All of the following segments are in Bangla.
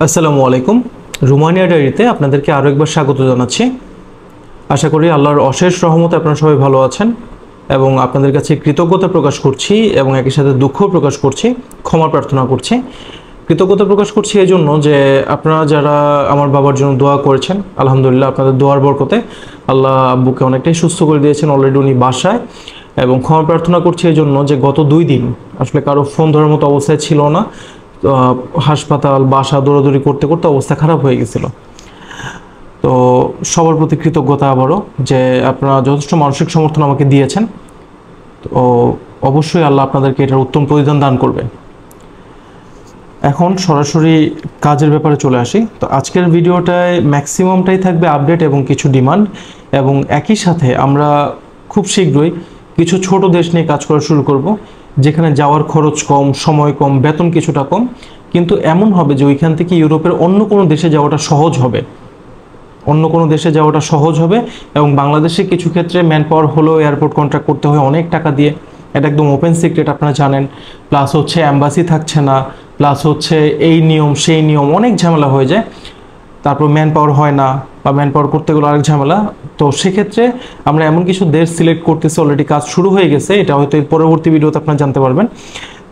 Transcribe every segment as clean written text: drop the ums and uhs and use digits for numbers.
আসসালামু আলাইকুম। রোমানিয়া ডায়েরিতে আপনাদেরকে আরও একবার স্বাগত জানাচ্ছি। আশা করি আল্লাহর অশেষ রহমতে আপনারা সবাই ভালো আছেন এবং আপনাদের কাছে কৃতজ্ঞতা প্রকাশ করছি এবং একই সাথে দুঃখ প্রকাশ করছি, ক্ষমা প্রার্থনা করছি। কৃতজ্ঞতা প্রকাশ করছি এই জন্য যে আপনারা যারা আমার বাবার জন্য দোয়া করেছেন, আলহামদুলিল্লাহ আপনাদের দোয়ার বরকতে আল্লাহ আব্বুকে অনেকটাই সুস্থ করে দিয়েছেন, অলরেডি উনি বাসায়। এবং ক্ষমা প্রার্থনা করছি এই জন্য যে গত 2 দিন আসলে কারো ফোন ধরার মতো অবস্থায় ছিল না, হাসপাতাল বাসা দৌড়াদৌড়ি করতে করতে অবস্থা খারাপ হয়ে গেছিল। তো সবার প্রতি কৃতজ্ঞতা আবারও যে আপনারা যথেষ্ট মানসিক সমর্থন আমাকে দিয়েছেন। তো অবশ্যই আল্লাহ আপনাদেরকে এটার উত্তম প্রতিদান দান করবে। এখন সরাসরি কাজের ব্যাপারে চলে আসি। তো আজকের ভিডিওটায় ম্যাক্সিমামটাই থাকবে আপডেট এবং কিছু ডিমান্ড, এবং একই সাথে আমরা খুব শীঘ্রই কিছু ছোট দেশ নিয়ে কাজ করা শুরু করব, যেখানে যাওয়ার খরচ কম, সময় কম, বেতন কিছুটা কম, কিন্তু এমন হবে যে ওইখান থেকে ইউরোপের অন্য কোনো দেশে যাওয়াটা সহজ হবে, এবং বাংলাদেশে কিছু ক্ষেত্রে ম্যান পাওয়ার হলেও এয়ারপোর্ট কন্ট্রাক্ট করতে হয় অনেক টাকা দিয়ে, এটা একদম ওপেন সিক্রেট, আপনারা জানেন। প্লাস হচ্ছে অ্যাম্বাসি থাকছে না, প্লাস হচ্ছে এই নিয়ম সেই নিয়ম, অনেক ঝামেলা হয়ে যায়। তারপর ম্যান পাওয়ার হয় না, বা ম্যান পাওয়ার করতে গেলে আরেক ঝামেলা। তো সেক্ষেত্রে আমরা এমন কিছু দেশ সিলেক্ট করতেছি, অলরেডি কাজ শুরু হয়ে গেছে, এটা হয়তো এর পরবর্তী ভিডিওতে আপনারা জানতে পারবেন।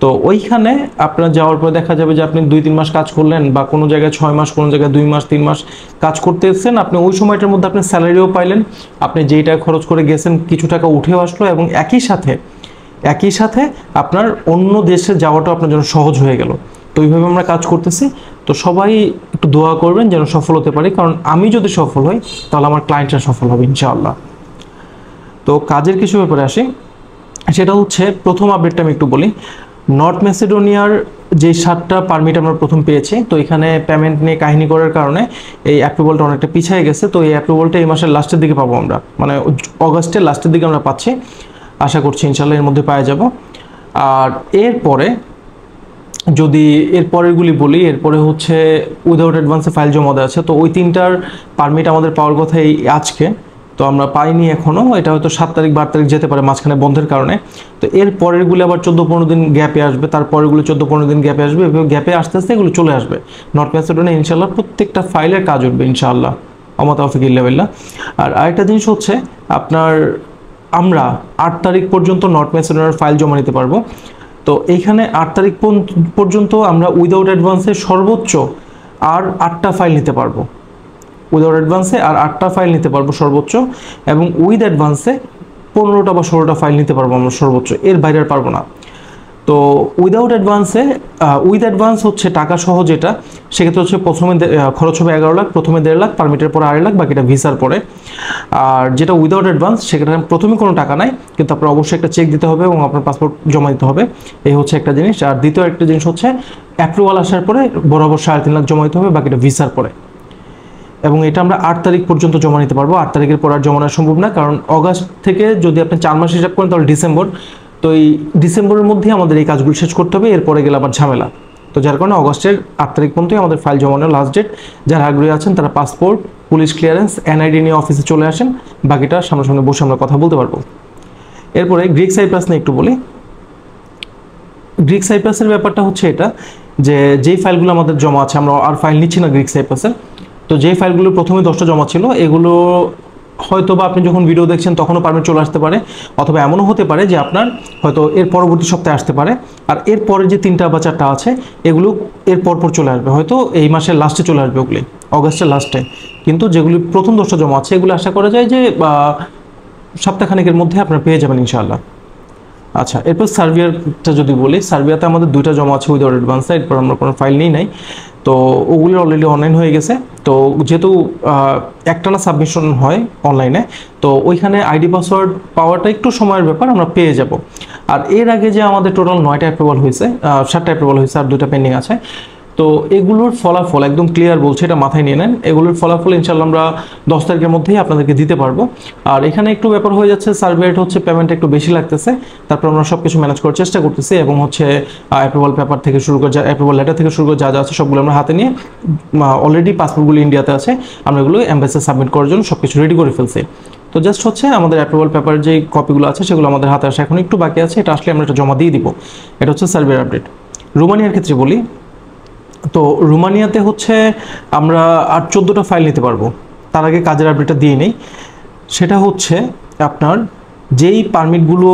তো ওইখানে আপনার যাওয়ার পর দেখা যাবে যে আপনি 2-3 মাস কাজ করলেন, বা কোনো জায়গায় 6 মাস, কোনো জায়গায় 2 মাস 3 মাস কাজ করতেছেন, আপনি ওই সময়টার মধ্যে আপনি স্যালারিও পাইলেন, আপনি যেই টাকা খরচ করে গেছেন কিছু টাকা উঠেও আসলো, এবং একই সাথে আপনার অন্য দেশে যাওয়াটাও আপনার জন্য সহজ হয়ে গেল। তো এইভাবে আমরা কাজ করতেছি। তো সবাই একটু দোয়া করবেন যেন সফল হতে পারি, কারণ আমি যদি সফল হই তাহলে আমার ক্লায়েন্টরা সফল হবে ইনশাআল্লাহ। তো কাজের কিছু ব্যাপারে আসি, সেটা হচ্ছে প্রথম আপডেটটা আমি একটু বলি। নর্থ ম্যাসেডোনিয়ার যে 7টা পারমিট আমরা প্রথম পেয়েছি, তো এখানে পেমেন্ট নিয়ে কাহিনী করার কারণে এই অ্যাপ্রুভালটা অনেকটা পিছিয়ে গেছে। তো এই অ্যাপ্রুভালটা এই মাসের লাস্টের দিকে পাবো আমরা, মানে অগাস্টের লাস্টের দিকে আমরা পাচ্ছি, আশা করছি ইনশাআল্লাহ এর মধ্যে পাওয়া যাব। আর এরপরে যদি এরপরেরগুলি বলি, এরপরে হচ্ছে উইদাউট অ্যাডভান্সে ফাইল জমা দেওয়া আছে। তো ওই 3টার পারমিট আমাদের পাওয়ার কথা এই আজকে, তো আমরা পাইনি এখনও। এটা হয়তো 7 তারিখ 12 তারিখ যেতে পারে, মাঝখানে বন্ধের কারণে। তো এর পরেরগুলি আবার 14-15 দিন গ্যাপে আসবে, তারপরেগুলো 14-15 দিন গ্যাপে আসবে, এভাবে গ্যাপে আস্তে আস্তে এগুলো চলে আসবে। নর্থ ম্যাসেডোনিয়া ইনশাআল্লাহ প্রত্যেকটা ফাইলের কাজ উঠবে ইনশাআল্লাহ, আমা তাওফিক ইল্লা বিল্লাহ। আর আরেকটা জিনিস হচ্ছে আপনার, আমরা 8 তারিখ পর্যন্ত নর্থ ম্যাসেডোনিয়ার ফাইল জমা নিতে পারবো। তো এইখানে 8 তারিখ পর্যন্ত আমরা উইদাউট অ্যাডভান্সে সর্বোচ্চ আর 8টা ফাইল নিতে পারবো, উইদাউট অ্যাডভান্সে আর 8টা ফাইল নিতে পারবো সর্বোচ্চ, এবং উইথ অ্যাডভান্সে 15টা বা 16টা ফাইল নিতে পারবো আমরা সর্বোচ্চ, এর বাইরে আর পারবো না। তো উইদাউট অ্যাডভান্সে, উইথ অ্যাডভান্স হচ্ছে টাকা সহ যেটা, সেক্ষেত্রে হচ্ছে প্রথমে খরচ হবে 11 লাখ, প্রথমে 1.5 লাখ, পারমিটের পরে 2.5 লাখ, বাকিটা ভিসার পরে। আর যেটা উইদাউট অ্যাডভান্স সেখানে প্রথমে কোনো টাকা নাই, কিন্তু আপনার অবশ্যই একটা চেক দিতে হবে এবং আপনার পাসপোর্ট জমা দিতে হবে, এই হচ্ছে একটা জিনিস। আর দ্বিতীয় একটা জিনিস হচ্ছে অ্যাপ্রুভাল আসার পরে বরাবর 3.5 লাখ জমা দিতে হবে, বাকিটা ভিসার পরে। এবং এটা আমরা 8 তারিখ পর্যন্ত জমা নিতে পারবো, 8 তারিখের পর আর জমা নেওয়া সম্ভব না, কারণ অগাস্ট থেকে যদি আপনি 4 মাস হিসাব করেন তাহলে ডিসেম্বর। তো এই ডিসেম্বরের মধ্যেই আমাদের এই কাজগুলো শেষ করতে হবে, এরপরে গেলে আবার ঝামেলা। তো যার কারণে অগাস্টের 8 তারিখ পর্যন্তই আমাদের ফাইল জমা নেওয়ার লাস্ট ডেট। যারা আগ্রহী আছেন তারা পাসপোর্ট, পুলিশ ক্লিয়ারেন্স, এনআইডি নিয়ে অফিসে চলে আসেন, বাকিটা সামনাসামনি বসে আমরা কথা বলতে পারবো। এরপরে গ্রিক সাইপ্রাস নিয়ে একটু বলি। গ্রিক সাইপ্রাসের ব্যাপারটা হচ্ছে এটা যে যেই ফাইলগুলো আমাদের জমা আছে, আমরা আর ফাইল নিচ্ছি না গ্রিক সাইপ্রাসের। তো যেই ফাইলগুলো প্রথমে 10টা জমা ছিল, এগুলো হয়তো বা আপনি যখন ভিডিও দেখছেন তখনও পারমিট চলে আসতে পারে, অথবা এমনও হতে পারে যে আপনার হয়তো এর পরবর্তী সপ্তাহে আসতে পারে। আর এর পরে যে 3টা বা 4টা আছে এগুলো এর পরপর চলে আসবে, হয়তো এই মাসের লাস্টে চলে আসবে, ওগুলি অগাস্টের লাস্টে। কিন্তু যেগুলি প্রথম 10টা জমা আছে এগুলো আশা করা যায় যে সপ্তাহখানেকের মধ্যে আপনারা পেয়ে যাবেন ইনশাআল্লাহ। আচ্ছা, এরপর সার্বিয়াটা যদি বলি, সার্বিয়াতে আমাদের 2টা জমা আছে উইদাউট অ্যাডভান্সে, এরপর আমরা কোনো ফাইল নিই নাই। তো ওগুলি অলরেডি অনলাইন হয়ে গেছে। তো যেহেতু একটানা সাবমিশন হয় অনলাইনে, তো ওইখানে আইডি পাসওয়ার্ড পাওয়াটা একটু সময়ের ব্যাপার, আমরা পেয়ে যাব। আর এর আগে যে আমাদের টোটাল 9টা অ্যাপ্রুভাল হয়েছে, 7টা অ্যাপ্রুভাল হয়েছে, আর 2টা পেন্ডিং আছে। তো এগুলোর ফলাফল একদম ক্লিয়ার বলছে, এটা মাথায় নিয়ে নেন। এগুলোর ফলাফল ইনশাআল্লাহ আমরা 10 তারিখের মধ্যেই আপনাদেরকে দিতে পারবো। আর এখানে একটু ব্যাপার হয়ে যাচ্ছে, সার্ভেট হচ্ছে পেমেন্ট একটু বেশি লাগতেছে, তারপর আমরা সব কিছু ম্যানেজ করার চেষ্টা করতেছি, এবং হচ্ছে অ্যাপ্রুভাল পেপার থেকে শুরু করে, অ্যাপ্রুভাল লেটার থেকে শুরু করে যা যা আছে সবগুলো আমরা হাতে নিয়ে, অলরেডি পাসপোর্টগুলো ইন্ডিয়াতে আছে, আমরা এগুলো এম্বাসিতে সাবমিট করার জন্য সব কিছু রেডি করে ফেলছি। তো জাস্ট হচ্ছে আমাদের অ্যাপ্রুভাল পেপার যে কপিগুলো আছে সেগুলো আমাদের হাতে আসা এখন একটু বাকি আছে, এটা আসলে আমরা এটা জমা দিয়ে দিব। এটা হচ্ছে সার্ভের আপডেট। রোমানিয়ার ক্ষেত্রে বলি, তো রোমানিয়াতে হচ্ছে আমরা আর 14টা ফাইল নিতে পারবো। তার আগে কাজের আপডেটটা দিয়ে নেই। সেটা হচ্ছে আপনার যেই পারমিটগুলো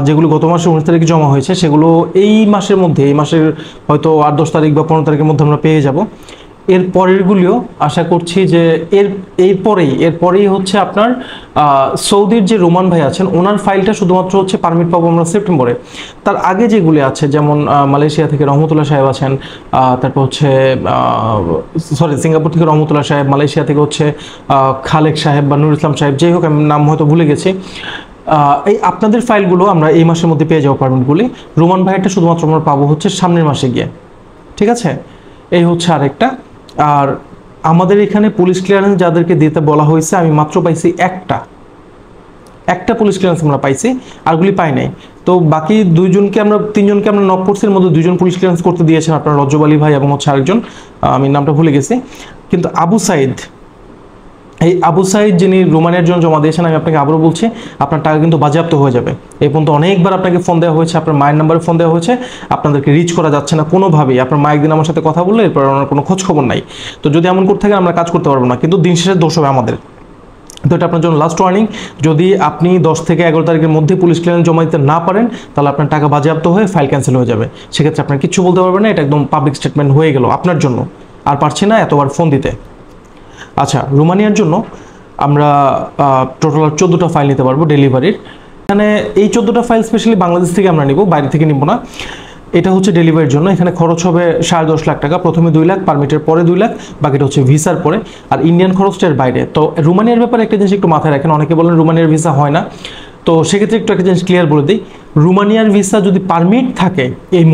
যেগুলো গত মাসের 19 তারিখে জমা হয়েছে সেগুলো এই মাসের মধ্যে, এই মাসের হয়তো 8-10 তারিখ বা 15 তারিখের মধ্যে আমরা পেয়ে যাব। এর পরেরগুলিও আশা করছি যে এরপরেই হচ্ছে আপনার সৌদির যে রোমান ভাই আছেন ওনার ফাইলটা শুধুমাত্র হচ্ছে পারমিট পাবো আমরা সেপ্টেম্বরে। তার আগে যেগুলি আছে যেমন মালয়েশিয়া থেকে রহমতুল্লাহ সাহেব আছেন, তারপর হচ্ছে সিঙ্গাপুর থেকে রহমতুল্লাহ সাহেব, মালয়েশিয়া থেকে হচ্ছে খালেক সাহেব বা নুর ইসলাম সাহেব, যাই হোক আমি নাম হয়তো ভুলে গেছি। এই আপনাদের ফাইলগুলো আমরা এই মাসের মধ্যে পেয়ে যাবো পারমিটগুলি। রোমান ভাইয়েরটা শুধুমাত্র আমরা পাবো হচ্ছে সামনের মাসে গিয়ে। ঠিক আছে, এই হচ্ছে আরেকটা। আর আমাদের এখানে পুলিশ ক্লিয়ারেন্স যাদেরকে দিতে বলা হয়েছে আমি মাত্র পাইছি একটা পুলিশ ক্লিয়ারেন্স আমরা পাইছি, আরগুলি পাই নাই। তো বাকি তিনজনকে আমরা নক করছি, এর মধ্যে 2জন পুলিশ ক্লিয়ারেন্স করতে দিয়েছেন, আপনার রজ্জব আলী ভাই এবং হচ্ছে আরেকজন, আমি নামটা ভুলে গেছি। কিন্তু আবু সাইদ যিনি রোমানিয়ার জন্য জমা দিয়েছেন, আমি আপনাকে আবারও বলছি আপনার টাকা কিন্তু বাজেয়াপ্ত হয়ে যাবে। এই পর্যন্ত অনেকবার আপনাকে ফোন দেওয়া হয়েছে, আপনার মায়ের নাম্বারে ফোন দেওয়া হয়েছে, আপনাদেরকে রিচ করা যাচ্ছে না কোনোভাবেই। আপনার মা একদিন আমার সাথে কথা বললে এরপর আমার কোনো খোঁজ খবর নাই। তো যদি এমন করতে থাকে আমরা কাজ করতে পারবো না, কিন্তু দিন শেষে দোষ হবে আমাদের। তো এটা আপনার জন্য লাস্ট ওয়ার্নিং, যদি আপনি 10 থেকে 11 তারিখের মধ্যে পুলিশ ক্লিয়ারেন্স জমা দিতে না পারেন তাহলে আপনার টাকা বাজেয়াপ্ত হয়ে ফাইল ক্যান্সেল হয়ে যাবে। সেক্ষেত্রে আপনার কিছু বলতে পারবেন না, এটা একদম পাবলিক স্টেটমেন্ট হয়ে গেল আপনার জন্য। আর পারছি না এতবার ফোন দিতে। আচ্ছা, রোমানিয়ার জন্য আমরা টোটাল 14টা ফাইল নিতে পারবো ডেলিভারির। এখানে এই 14টা ফাইল স্পেশালি বাংলাদেশ থেকে আমরা নিব, বাইরে থেকে নিব না। এটা হচ্ছে ডেলিভারির জন্য। এখানে খরচ হবে 10.5 লাখ টাকা, প্রথমে 2 লাখ, পারমিটের পরে 2 লাখ, বাকিটা হচ্ছে ভিসার পরে। আর ইন্ডিয়ান খরচটার বাইরে। তো রোমানিয়ার ব্যাপারে একটা জিনিস একটু মাথায় রাখেন, অনেকে বলেন রোমানিয়ার ভিসা হয় না। তো সেক্ষেত্রে একটু একটা জিনিস ক্লিয়ার বলে দিই, রোমানিয়ার ভিসা যদি পারমিট থাকে এই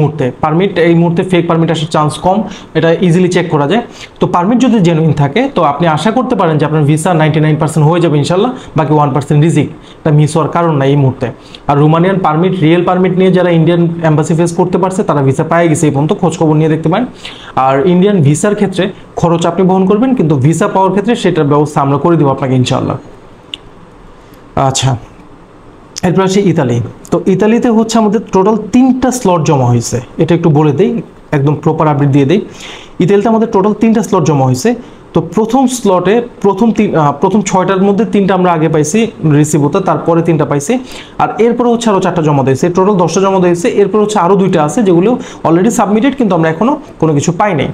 মুহূর্তে ফেক পারমিট আসার চান্স কম, এটা ইজিলি চেক করা যায়। তো পারমিট যদি জেনুইন থাকে তো আপনি আশা করতে পারেন যে আপনার ভিসা 99% হয়ে যাবে ইনশাল্লাহ, বাকি 1% রিজিক, এটা মিস হওয়ার কারণ নাই এই মুহূর্তে। আর রোমানিয়ান পারমিট, রিয়েল পারমিট নিয়ে যারা ইন্ডিয়ান এম্বাসি ফেস করতে পারছে তারা ভিসা পেয়ে গেছে এই পর্যন্ত, খোঁজখবর নিয়ে দেখতে পারেন। আর ইন্ডিয়ান ভিসার ক্ষেত্রে খরচ আপনি বহন করবেন, কিন্তু ভিসা পাওয়ার ক্ষেত্রে সেটার ব্যবস্থা আমরা করে দেবো আপনাকে ইনশাল্লাহ। আচ্ছা, এরপর আসি ইতালি। তো ইতালিতে হচ্ছে আমাদের টোটাল 3টা স্লট জমা হয়েছে, এটা একটু বলে দিই, একদম প্রপার আপডেট দিয়ে দিই। ইতালিতে আমাদের টোটাল 3টা স্লট জমা হয়েছে। তো প্রথম স্লটে প্রথম 6টার মধ্যে 3টা আমরা আগে পাইছি রিসিভ হতে, তারপরে 3টা পাইছি। আর এরপরে হচ্ছে আরও 4টা জমা দিয়েছে, টোটাল 10টা জমা দিয়েছে। এরপর হচ্ছে আরও 2টা আছে যেগুলো অলরেডি সাবমিটেড, কিন্তু আমরা এখনও কোনো কিছু পাই নাই।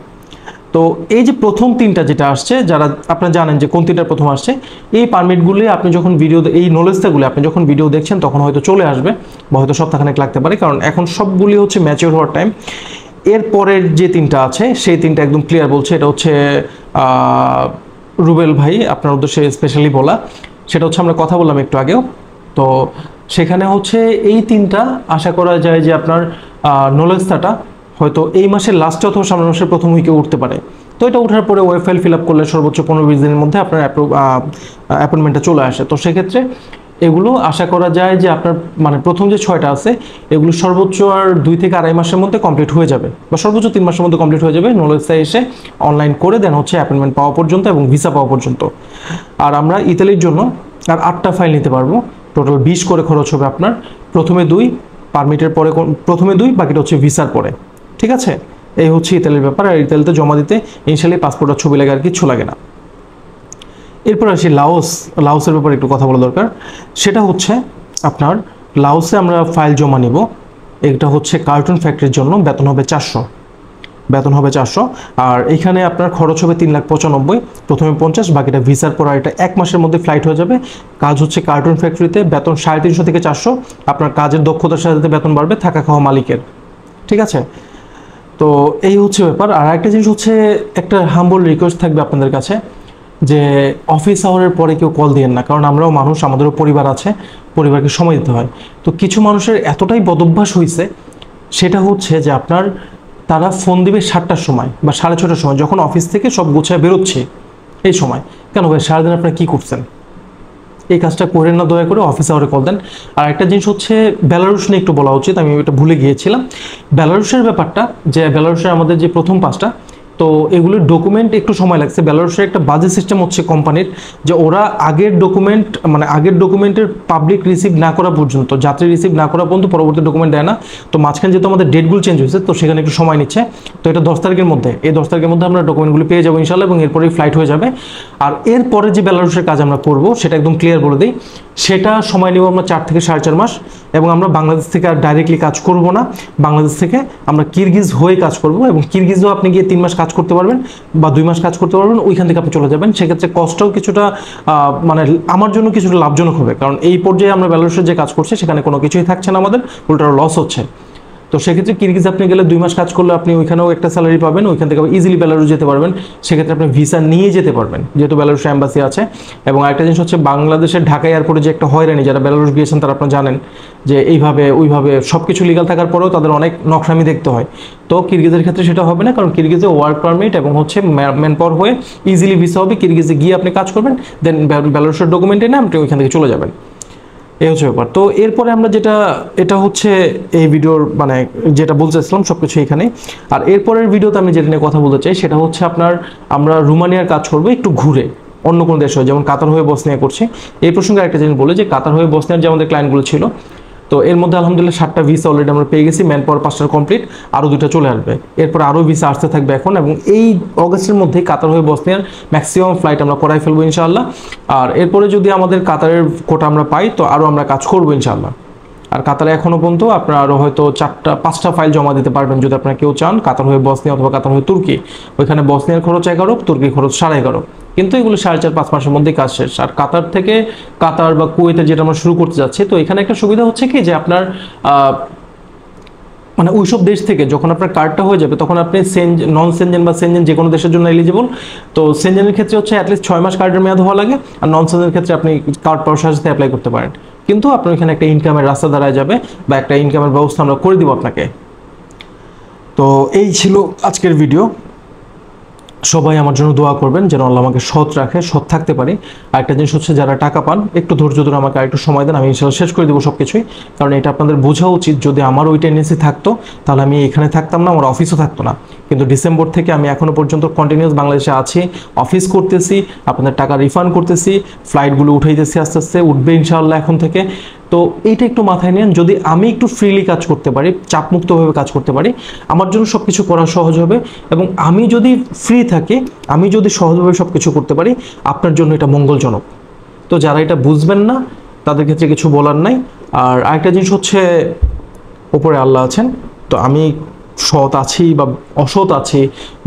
তো এই যে প্রথম 3টা যেটা আসছে, যারা আপনারা জানেন যে কোন 3টা প্রথম আসছে, এই পারমিটগুলি আপনি যখন এই নলেজটাগুলো আপনি যখন ভিডিও দেখছেন তখন হয়তো চলে আসবে, বা হয়তো সপ্তাহখানেক লাগতে পারে, কারণ এখন সবগুলি হচ্ছে ম্যাচিওর হওয়ার টাইম। এরপরের যে 3টা আছে সেই 3টা একদম ক্লিয়ার বলছে, এটা হচ্ছে রুবেল ভাই আপনার উদ্দেশ্যে স্পেশালি বলা। সেটা হচ্ছে আমরা কথা বললাম একটু আগেও। তো সেখানে হচ্ছে এই 3টা আশা করা যায় যে আপনার নলেজটা হয়তো এই মাসের লাস্টে অথবা সামনের মাসের প্রথম উইকে উঠতে পারে। তো এটা ওঠার পরে ওয়েব ফাইল ফিল আপ করলে সর্বোচ্চ 15-20 দিনের মধ্যে আপনার অ্যাপয়েন্টমেন্টটা চলে আসে। তো সেক্ষেত্রে এগুলো আশা করা যায় যে আপনার মানে প্রথম যে 6টা আছে এগুলো সর্বোচ্চ আর 2 থেকে আড়াই মাসের মধ্যে কমপ্লিট হয়ে যাবে, বা সর্বোচ্চ 3 মাসের মধ্যে কমপ্লিট হয়ে যাবে নলেজটা এসে অনলাইন করে দেন হচ্ছে অ্যাপয়েন্টমেন্ট পাওয়া পর্যন্ত এবং ভিসা পাওয়া পর্যন্ত। আর আমরা ইতালির জন্য আর 8টা ফাইল নিতে পারবো, টোটাল 20 করে খরচ হবে আপনার। প্রথমে 2, পারমিটের পরে প্রথমে 2, বাকিটা হচ্ছে ভিসার পরে। ঠিক আছে, এই হচ্ছে ইতালির ব্যাপার। আর ইতালিতে জমা দিতে ইনিশিয়ালি পাসপোর্ট আর ছবি লাগে, আর কিছু লাগে না। এরপর আসি লাওসের ব্যাপারে একটু কথা বলা দরকার। সেটা হচ্ছে আপনার লাওসে আমরা ফাইল জমা নিব। এটা হচ্ছে কার্টুন ফ্যাক্টরির জন্য, বেতন হবে 400। আর এখানে আপনার খরচ হবে 3,95,000, প্রথমে 50, বাকিটা ভিসার পর। এটা 1 মাসের মধ্যে ফ্লাইট হয়ে যাবে। কাজ হচ্ছে কার্টুন ফ্যাক্টরিতে, বেতন 350 থেকে 400। আপনার কাজের দক্ষতার সাথে বেতন বাড়বে, থাকা খাওয়া মালিকের। ঠিক আছে, তো এই হচ্ছে ব্যাপার। আর একটা জিনিস হচ্ছে, একটা হাম্বল রিকোয়েস্ট থাকবে আপনাদের কাছে যে অফিস আওয়ারের পরে কেউ কল দিয়েন না, কারণ আমরাও মানুষ, আমাদেরও পরিবার আছে, পরিবারকে সময় দিতে হয়। তো কিছু মানুষের এতটাই বদভ্যাস হয়েছে, সেটা হচ্ছে যে আপনার তারা ফোন দিবে 7টার সময় বা 6:30টার সময়, যখন অফিস থেকে সব গুছায় বেরোচ্ছে এই সময়। কেন ভাই, সারাদিন আপনারা কী করছেন? এই কাজটা করেন না, দয়া করে অফিস আওয়ারে কল দেন। আর একটা জিনিস হচ্ছে বেলারুশ নিয়ে একটু বলা উচিত, আমি এটা ভুলে গিয়েছিলাম। বেলারুশের ব্যাপারটা, যে বেলারুশের আমাদের যে প্রথম 5টা তো এগুলোর ডকুমেন্ট একটু সময় লাগছে। বেলারুশের একটা বাজে সিস্টেম হচ্ছে কোম্পানির, যে ওরা আগের ডকুমেন্ট মানে আগের ডকুমেন্টের পাবলিক রিসিভ না করা পর্যন্ত, যাত্রী রিসিভ না করা পর্যন্ত পরবর্তী ডকুমেন্ট দেয় না। তো মাঝখানে যেহেতু আমাদের ডেটগুলো চেঞ্জ হয়েছে, তো সেখানে একটু সময় নিচ্ছে। তো এটা 10 তারিখের মধ্যে, এই 10 তারিখের মধ্যে আমরা ডকুমেন্টগুলো পেয়ে যাবো ইনশাল্লাহ, এবং এরপরেই ফ্লাইট হয়ে যাবে। আর এরপরে যে বেলারুশের কাজ আমরা করবো সেটা একদম ক্লিয়ার বলে দিই, সেটা সময় নেব আমরা 4 থেকে 4.5 মাস। এবং আমরা বাংলাদেশ থেকে আর ডাইরেক্টলি কাজ করব না, বাংলাদেশ থেকে আমরা কিরগিজ হয়ে কাজ করব, এবং কিরগিজও আপনি গিয়ে 3 মাস কাজ করতে পারবেন বা 2 মাস কাজ করতে পারবেন, ওইখান থেকে আপনি চলে যাবেন। সেক্ষেত্রে কষ্টও কিছুটা মানে আমার জন্য কিছুটা লাভজনক হবে, কারণ এই পর্যায়ে আমরা বেলারুশের যে কাজ করছি সেখানে কোনো কিছুই থাকছে না, আমাদের উল্টো লস হচ্ছে। তো সেক্ষেত্রে কিরগিজ আপনি গেলে 2 মাস কাজ করলে আপনি ওইখানেও একটা স্যালারি পাবেন, ওইখান থেকে ইজিলি বেলারুশ যেতে পারবেন। সেক্ষেত্রে আপনি ভিসা নিয়ে যেতে পারবেন, যেহেতু বেলারুশ এম্বাসি আছে। এবং আরেকটা জিনিস হচ্ছে, বাংলাদেশের ঢাকা এয়ারপোর্টে যে একটা হয়রানি, যারা বেলারুশ গিয়েছেন তারা আপনারা জানেন যে এইভাবে ওইভাবে সব কিছু লিগাল থাকার পরেও তাদের অনেক নকশামি দেখতে হয়। তো কিরগিজের ক্ষেত্রে সেটা হবে না, কারণ কিরগিজে ওয়ার্ক পারমিট এবং হচ্ছে ম্যান পাওয়ার হয়ে ইজিলি ভিসা হবে। কিরগিজে গিয়ে আপনি কাজ করবেন, দেন বেলারুশের ডকুমেন্টে না আপনি ওইখান থেকে চলে যাবেন। এই হচ্ছে ব্যাপার। তো এরপরে আমরা যেটা, এটা হচ্ছে এই ভিডিওর মানে যেটা বলতে চাইছিলাম সবকিছু এখানে। আর এরপরের ভিডিওতে আমি যেটা নিয়ে কথা বলতে চাই সেটা হচ্ছে আপনার, আমরা রোমানিয়ার কাজ করবো একটু ঘুরে অন্য কোনো দেশ হয়ে, যেমন কাতার হয়ে বসনিয়া করছি। এই প্রসঙ্গে একটা জিনিস বলে, যে কাতার হয়ে বসনিয়ার যে আমাদের ক্লায়েন্টগুলো ছিল, তো এর মধ্যে আলহামদুলিল্লাহ 7টা ভিসা অলরেডি আমরা পেয়ে গেছি, ম্যান পাওয়ার 5টা কমপ্লিট, আরও 2টা চলে আসবে। এরপর আরও ভিসা আসতে থাকবে এখন, এবং এই অগস্টের মধ্যেই কাতার হয়ে বসনিয়ার ম্যাক্সিমাম ফ্লাইট আমরা করাই ফেলবো ইনশাআল্লাহ। আর এরপরে যদি আমাদের কাতারের কোটা আমরা পাই, তো আরও আমরা কাজ করবো ইনশাআল্লাহ। আর কাতারে এখনও পর্যন্ত আপনারা আরও হয়তো 4-5টা ফাইল জমা দিতে পারবেন, যদি আপনারা কেউ চান কাতার হয়ে বসনিয়া অথবা কাতার হয়ে তুর্কি। ওইখানে বসনিয়ার খরচ 11, তুর্কির খরচ 11.5, কিন্তু এগুলো 4.5-5 মাসের মধ্যেই কাজ শেষ। আর কাতার থেকে, কাতার বা কুয়েতে যেটা আমরা শুরু করতে যাচ্ছি, তো এখানে একটা সুবিধা হচ্ছে কি, যে আপনার মানে ওইসব দেশ থেকে যখন আপনার কার্ডটা হয়ে যাবে, তখন আপনি নন সেনজেন বা সেনজেন যে কোনো দেশের জন্য এলিজিবল। তো সেনজেনের ক্ষেত্রে হচ্ছে অ্যাটলিস্ট 6 মাস কার্ডের মেয়াদ হওয়া লাগে, আর নন সেনজেনের ক্ষেত্রে আপনি কার্ড পাওয়ার সাথে অ্যাপ্লাই করতে পারেন। কিন্তু আপনার এখানে একটা ইনকামের রাস্তা দাঁড়ায় যাবে, বা একটা ইনকামের ব্যবস্থা আমরা করে দিব আপনাকে। তো এই ছিল আজকের ভিডিও। সবাই আমার জন্য দোয়া করবেন যেন আল্লাহ আমাকে সৎ রাখে, সৎ থাকতে পারি। আরেকটা জিনিস হচ্ছে, যারা টাকা পান একটু ধৈর্য ধরে আমাকে আরেকটু সময় দেন, আমি ইনশাআল্লাহ শেষ করে দেবো সব কিছুই। কারণ এটা আপনাদের বোঝা উচিত, যদি আমার ওই টেন্ডেন্সি থাকতো তাহলে আমি এখানে থাকতাম না, আমার অফিসও থাকতো না। কিন্তু ডিসেম্বর থেকে আমি এখনও পর্যন্ত কন্টিনিউয়াস বাংলাদেশে আছি, অফিস করতেছি, আপনাদের টাকা রিফান্ড করতেছি, ফ্লাইটগুলো উঠাইতেছি, আস্তে আস্তে উঠবে ইনশাআল্লাহ এখন থেকে। তো এইটা একটু মাথায় নেন, যদি আমি একটু ফ্রিলি কাজ করতে পারি, চাপমুক্তভাবে কাজ করতে পারি, আমার জন্য সব কিছু করা সহজ হবে। এবং আমি যদি ফ্রি থাকি, আমি যদি সহজভাবে সব কিছু করতে পারি, আপনার জন্য এটা মঙ্গলজনক। তো যারা এটা বুঝবেন না তাদের ক্ষেত্রে কিছু বলার নাই। আর আরেকটা জিনিস হচ্ছে, উপরে আল্লাহ আছেন, তো আমি সৎ আছি বা অসৎ আছি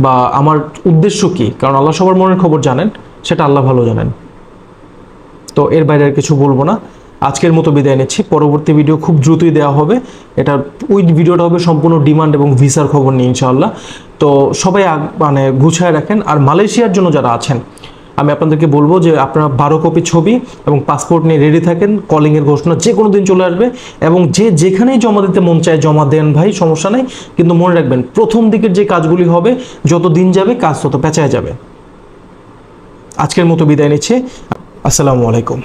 বা আমার উদ্দেশ্য কী, কারণ আল্লাহ সবার মনের খবর জানেন, সেটা আল্লাহ ভালো জানেন। তো এর বাইরে আর কিছু বলবো না। আজকের মতো বিদায় নিচ্ছি, পরবর্তী ভিডিও খুব দ্রুতই দেওয়া হবে। এটা ওই ভিডিওটা হবে সম্পূর্ণ ডিমান্ড এবং ভিসার খবর নিয়ে ইনশাআল্লাহ। তো সবাই মানে গুছায় রাখেন। আর মালয়েশিয়ার জন্য যারা আছেন, আমি আপনাদেরকে বলবো যে আপনারা 12 কপি ছবি এবং পাসপোর্ট নিয়ে রেডি থাকেন। কলিংয়ের ঘোষণা যে কোনো দিন চলে আসবে, এবং যে যেখানেই জমা দিতে মন চায় জমা দেন ভাই, সমস্যা নেই। কিন্তু মনে রাখবেন, প্রথম দিকের যে কাজগুলি হবে, যত দিন যাবে কাজ তত পেঁচায় যাবে। আজকের মতো বিদায় নিচ্ছি, আসসালামু আলাইকুম।